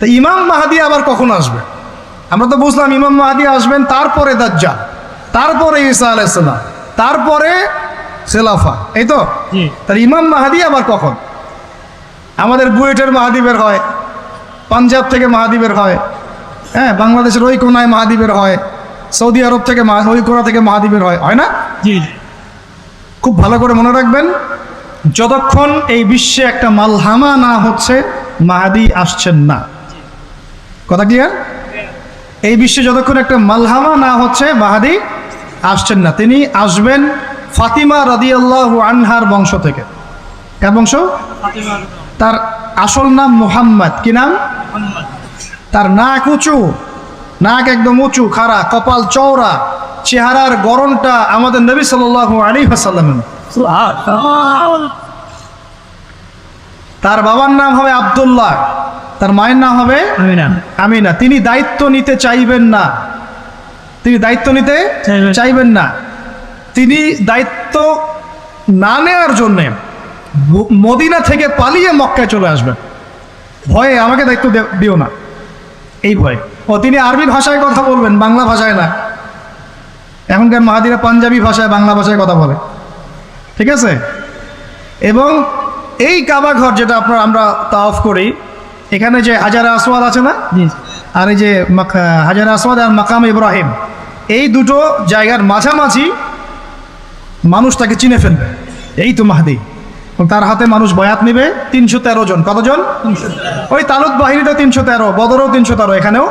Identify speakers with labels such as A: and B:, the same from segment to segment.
A: তো ইমাম মাহদি আবার কখন আসবে? আমরা তো বুঝলাম ইমাম মাহদি আসবেন, তারপরে দাজ্জাল, তারপরে ঈসা আলাইহিস সালাম, তারপরে খেলাফা, এই তো। তাহলে ইমাম মাহদি আবার কখন? আমাদের বুয়েটের মাহদি বের হয়, পাঞ্জাব থেকে মাহদি বের হয়, হ্যাঁ, বাংলাদেশের ওই কোনায় মাহদি বের হয়, সৌদি আরব থেকে ওই কোনা থেকে মাহদি বের হয়, হয় না?
B: জি।
A: খুব ভালো করে মনে রাখবেন, যতক্ষণ এই বিশ্বে একটা মালহামা না হচ্ছে মাহদি আসছেন না। কথা ক্লিয়ার? এই বিশ্বে যতক্ষণ একটা মালহামা না হচ্ছে মাহদি আসছেন না। তিনি আসবেন ফাতিমা রাদিয়াল্লাহু আনহার বংশ থেকে। কার বংশ? তার আসল নাম মুহাম্মদ। কি নাম? তার নাক উঁচু, নাক একদম উঁচু, খাড়া, কপাল চওড়া, চেহারার গড়নটা আমাদের নবী সাল্লাল্লাহু আলাইহি ওয়াসাল্লামের। তার বাবার নাম হবে আব্দুল্লাহ, তার মায়ের নাম হবে আমিনা। তিনি দায়িত্ব নিতে চাইবেন না, তিনি দায়িত্ব নিতে চাইবেন না। তিনি দায়িত্ব না নেওয়ার জন্যে মদিনা থেকে পালিয়ে মক্কায় চলে আসবেন। ভয়ে আমাকে দায়িত্ব দিও না, এই ভয়ে। ও তিনি আরবি ভাষায় কথা বলবেন, বাংলা ভাষায় না। এখনকার মাহাদিরা পাঞ্জাবি ভাষায়, বাংলা ভাষায় কথা বলে, ঠিক আছে? এবং এই কাবা ঘর যেটা আমরা তাওয়াফ করি, এখানে যে হাজারে আসওয়াদ আছে না, আর এই যে হাজারে আসওয়াদ আর মাকাম ইব্রাহিম, এই দুটো জায়গার মাঝামাঝি মানুষ তাকে চিনে ফেলবে, এই তো মাহদি। তার হাতে মানুষ বয়াত নেবে 313 জন। কতজন? ওই তালুত বাহিনীটা 313, বদরও 313, এখানেও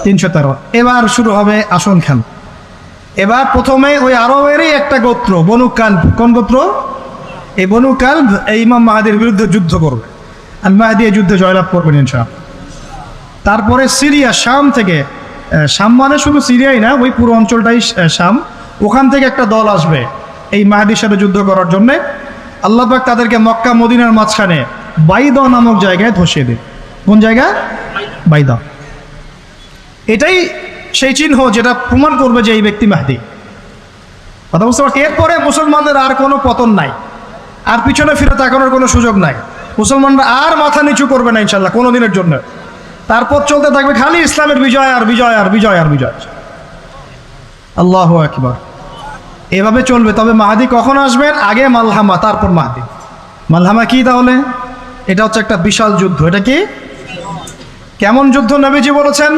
A: 313। এবার শুরু হবে আসন খেল। এবার প্রথমে ওই আরবেরই একটা গোত্র বনু কালব। কোন গোত্র? এই বনু কালব এই ইমাম মাহদির বিরুদ্ধে যুদ্ধ করবে, আর মাহদি এই যুদ্ধে জয়লাভ করবেন ইনশাআল্লাহ। তারপরে সিরিয়া, শাম থেকে, শাম মানে শুধু সিরিয়াই না, ওই পুরো অঞ্চলটাই শাম, ওখান থেকে একটা দল আসবে এই মাহদির সাথে যুদ্ধ করার জন্যে। আল্লাহ পাক তাদেরকে মক্কা মদিনার মাঝখানে বাইদা নামক জায়গায় ধসিয়ে দেবে। কোন জায়গা? বাইদা। এটাই সেই চিহ্ন যেটা প্রমাণ করবে যে এই ব্যক্তি মাহদি। কথা বুঝতে পারছি? এরপরে মুসলমানদের আর কোনো পতন নাই, আর পিছনে ফিরে তাকানোর কোনো সুযোগ নাই। মুসলমানরা আর মাথা নিচু করবে না ইনশাল্লাহ কোনো দিনের জন্য। তারপর চলতে থাকবে খালি ইসলামের বিজয় আর বিজয় আর বিজয় আর বিজয়। আল্লাহু আকবার। এভাবে চলবে। তবে মাহদি কখন আসবেন? আগে মালহামা, তারপর মাহদি। মালহামা কি তাহলে? এটা হচ্ছে একটা বিশাল যুদ্ধ। এটা কি? কেমন যুদ্ধ? নবীজি বলেছেন,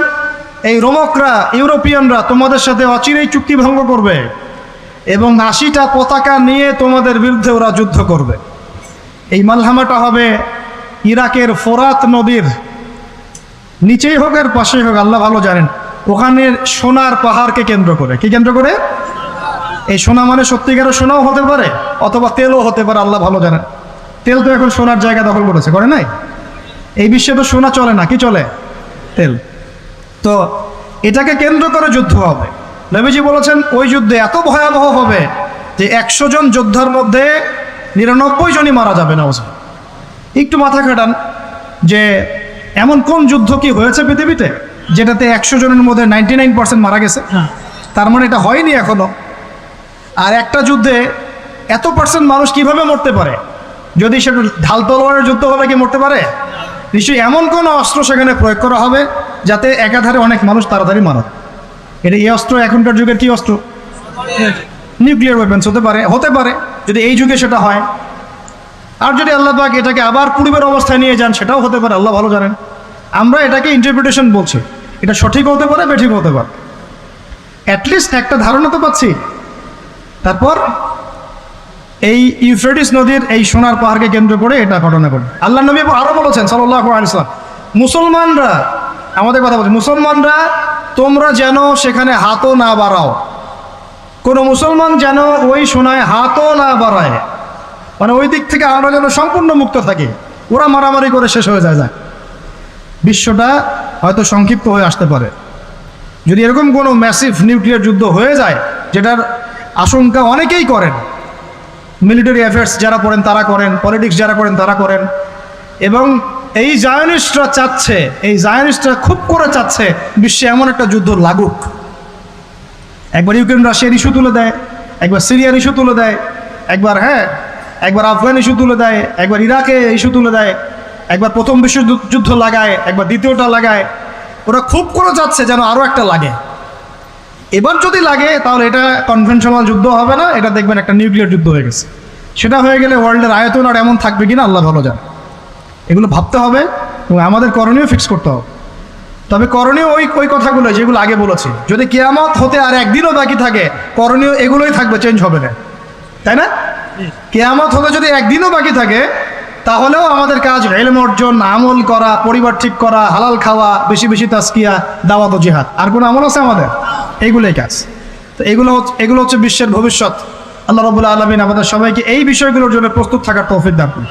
A: এই রোমকরা, ইউরোপিয়ানরা তোমাদের সাথে অচিরেই চুক্তি ভঙ্গ করবে এবং 80টা পতাকা নিয়ে তোমাদের বিরুদ্ধে ওরা যুদ্ধ করবে। এই মালহামাটা হবে ইরাকের ফোরাত নদীর নিচেই হোক আর পাশেই হোক, আল্লাহ ভালো জানেন, ওখানে সোনার পাহাড়কে কেন্দ্র করে। কি কেন্দ্র করে? এই সোনা মানে সত্যিকারের সোনাও হতে পারে, অথবা তেলও হতে পারে, আল্লাহ ভালো জানেন। তেল তো এখন সোনার জায়গা দখল করেছে, করে নাই? এই বিশ্বে তো সোনা চলে না, কি চলে? তেল। তো এটাকে কেন্দ্র করে যুদ্ধ হবে। নবীজি বলেছেন ওই যুদ্ধে এত ভয়াবহ হবে যে 100 জন যোদ্ধার মধ্যে 99 জনই মারা যাবে না। একটু মাথা খাটান যে এমন কোন যুদ্ধ কি হয়েছে পৃথিবীতে যেটাতে 100 জনের মধ্যে 99% মারা গেছে? তার মানে এটা হয়নি এখনো। আর একটা যুদ্ধে এত % মানুষ কিভাবে মরতে পারে? যদি সেটা ঢাল তলোয়ারের যুদ্ধ হলে কি মরতে পারে? নিশ্চয়ই এমন কোনো অস্ত্র সেখানে প্রয়োগ করা হবে যাতে একাধারে অনেক মানুষ তাড়াতাড়ি মারা। এটা এই অস্ত্র এখনকার যুগের কি অস্ত্র? নিউক্লিয়ার ওয়েপন্স হতে পারে, হতে পারে যদি এই যুগে সেটা হয়। আর যদি আল্লাহ পাক এটাকে আবার পূর্বের অবস্থায় নিয়ে যান, সেটাও হতে পারে, আল্লাহ ভালো জানেন। আমরা এটাকে ইন্টারপ্রিটেশন বলছি, এটা সঠিক হতে পারে, বেঠিক হতে পারে, অ্যাটলিস্ট একটা ধারণা তো পাচ্ছি। তারপর এই ইউফ্রেটিস নদীর এই সোনার পাহাড়কে কেন্দ্র করে এটা ঘটনা ঘটে। আল্লাহ নবী আরো বলেছেন সাল্লাল্লাহু আলাইহি ওয়াসাল্লাম, মুসলমানরা, আমাদের কথা বলছে, মুসলমানরা তোমরা যেন সেখানে হাতও না বাড়াও। কোনো মুসলমান যেন ওই সোনায় হাতও না বাড়ায়, মানে ওই দিক থেকে আমরা যেন সম্পূর্ণ মুক্ত থাকি। ওরা মারামারি করে শেষ হয়ে যায়। বিশ্বটা হয়তো সংক্ষিপ্ত হয়ে আসতে পারে যদি এরকম কোনো ম্যাসিভ নিউক্লিয়ার যুদ্ধ হয়ে যায়, যেটার আশঙ্কা অনেকেই করেন। মিলিটারি অ্যাফেয়ার্স যারা পড়েন তারা করেন, পলিটিক্স যারা করেন তারা করেন। এবং এই জায়নিস্টরা চাচ্ছে, এই জায়নিস্টরা খুব করে চাচ্ছে বিশ্বে এমন একটা যুদ্ধ লাগুক। একবার ইউক্রেন রাশিয়ার ইস্যু তুলে দেয়, একবার সিরিয়ার ইস্যু তুলে দেয়, একবার একবার আফগান ইস্যু তুলে দেয়, একবার ইরাকে ইস্যু তুলে দেয়, একবার প্রথম বিশ্বযুদ্ধ লাগায়, একবার দ্বিতীয়টা লাগায়, ওরা খুব করে যাচ্ছে যেন আরও একটা লাগে। এবার যদি লাগে তাহলে এটা কনভেনশনাল যুদ্ধ হবে না, এটা দেখবেন একটা নিউক্লিয়ার যুদ্ধ হয়ে গেছে। সেটা হয়ে গেলে ওয়ার্ল্ডের আয়তন আর এমন থাকবে কিনা আল্লাহ ভালো জানে। এগুলো ভাবতে হবে এবং আমাদের করণীয় ফিক্স করতে হবে। তবে করণীয় ওই কথাগুলো যেগুলো আগে বলেছি। যদি কিয়ামত হতে আর একদিনও বাকি থাকে, করণীয় এগুলোই থাকবে, চেঞ্জ হবে না, তাই না? কিয়ামত হতে যদি একদিনও বাকি থাকে তাহলেও আমাদের কাজ ইলম অর্জন, আমল করা, পরিবার ঠিক করা, হালাল খাওয়া, বেশি বেশি তাজকিয়া, দাওয়াত ও জিহাদ। আর কোনো আমল আছে আমাদের? এইগুলোই কাজ। তো এগুলো হচ্ছে বিশ্বের ভবিষ্যৎ। আল্লাহ রাব্বুল আলামিন আমাদের সবাইকে এই বিষয়গুলোর জন্য প্রস্তুত থাকার তৌফিক দান করুন।